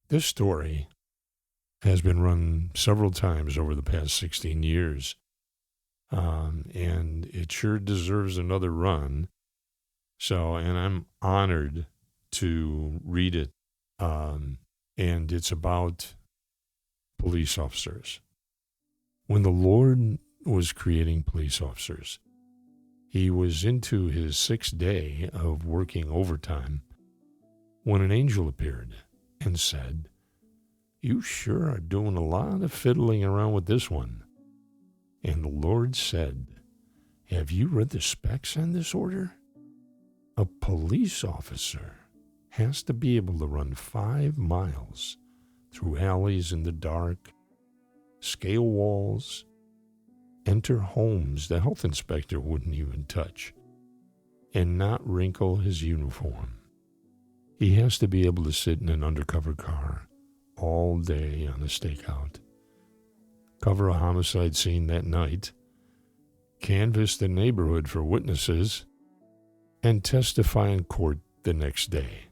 This story has been run several times over the past 16 years, and it sure deserves another run. So, and I'm honored to read it, and it's about police officers. When the Lord was creating police officers, he was into his 6th day of working overtime when an angel appeared and said, "You sure are doing a lot of fiddling around with this one." And the Lord said, "Have you read the specs on this order? A police officer has to be able to run 5 miles through alleys in the dark, scale walls, enter homes the health inspector wouldn't even touch, and not wrinkle his uniform. He has to be able to sit in an undercover car all day on a stakeout, cover a homicide scene that night, canvass the neighborhood for witnesses, and testify in court the next day.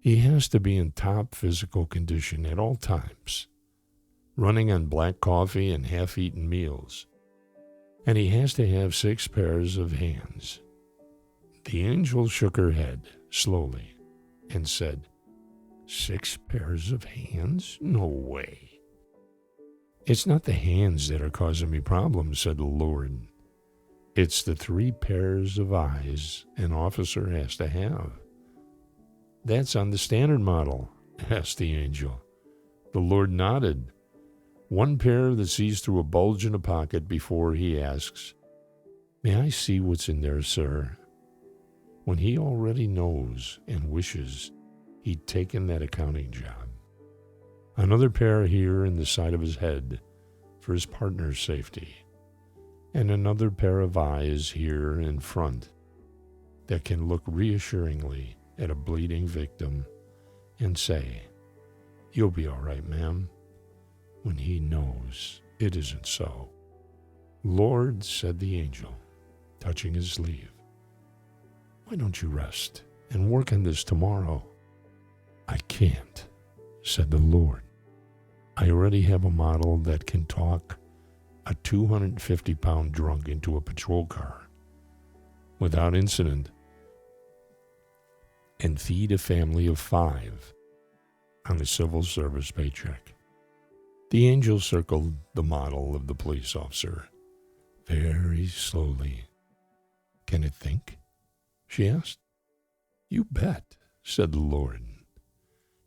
He has to be in top physical condition at all times, running on black coffee and half-eaten meals. And he has to have 6 pairs of hands." The angel shook her head slowly and said, "6 pairs of hands? No way." "It's not the hands that are causing me problems," said the Lord. "It's the 3 pairs of eyes an officer has to have." "That's on the standard model?" asked the angel. The Lord nodded. "1 pair that sees through a bulge in a pocket before he asks, 'May I see what's in there, sir?' When he already knows and wishes he'd taken that accounting job. Another pair here in the side of his head for his partner's safety. And another pair of eyes here in front that can look reassuringly at a bleeding victim and say, 'You'll be all right, ma'am,' when he knows it isn't so." "Lord," said the angel, touching his sleeve, "why don't you rest and work on this tomorrow?" "I can't," said the Lord. "I already have a model that can talk a 250-pound drunk into a patrol car without incident and feed a family of 5 on a civil service paycheck." The angel circled the model of the police officer very slowly. "Can it think?" she asked. "You bet," said the Lord.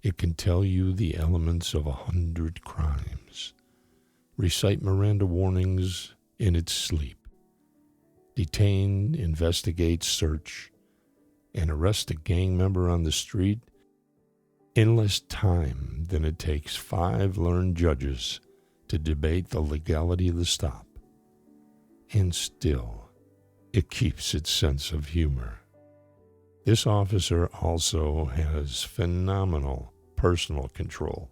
"It can tell you the elements of 100 crimes, recite Miranda warnings in its sleep, detain, investigate, search, and arrest a gang member on the street in less time than it takes 5 learned judges to debate the legality of the stop. And still, it keeps its sense of humor. This officer also has phenomenal personal control.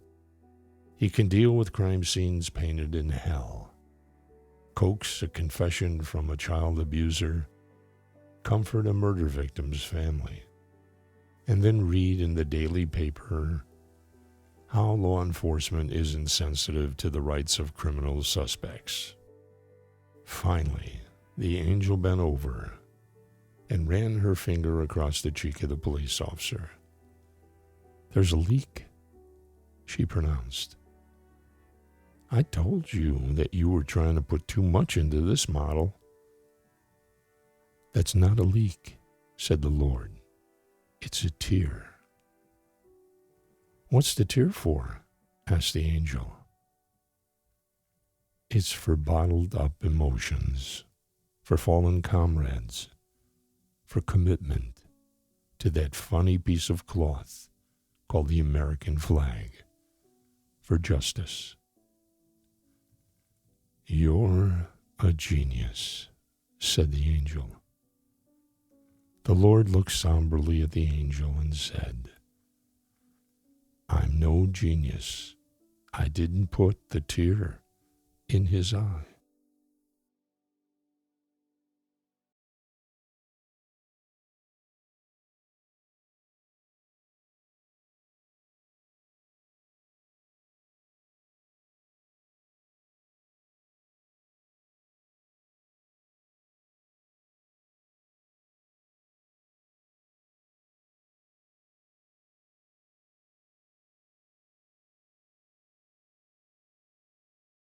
He can deal with crime scenes painted in hell, coax a confession from a child abuser, comfort a murder victim's family, and then read in the daily paper how law enforcement is insensitive to the rights of criminal suspects. Finally, the angel bent over and ran her finger across the cheek of the police officer. "There's a leak," she pronounced. "I told you that you were trying to put too much into this model." "That's not a leak," said the Lord. "It's a tear." "What's the tear for?" asked the angel. "It's for bottled up emotions, for fallen comrades, for commitment to that funny piece of cloth called the American flag, for justice." "You're a genius," said the angel. The Lord looked somberly at the angel and said, "I'm no genius. I didn't put the tear in his eye."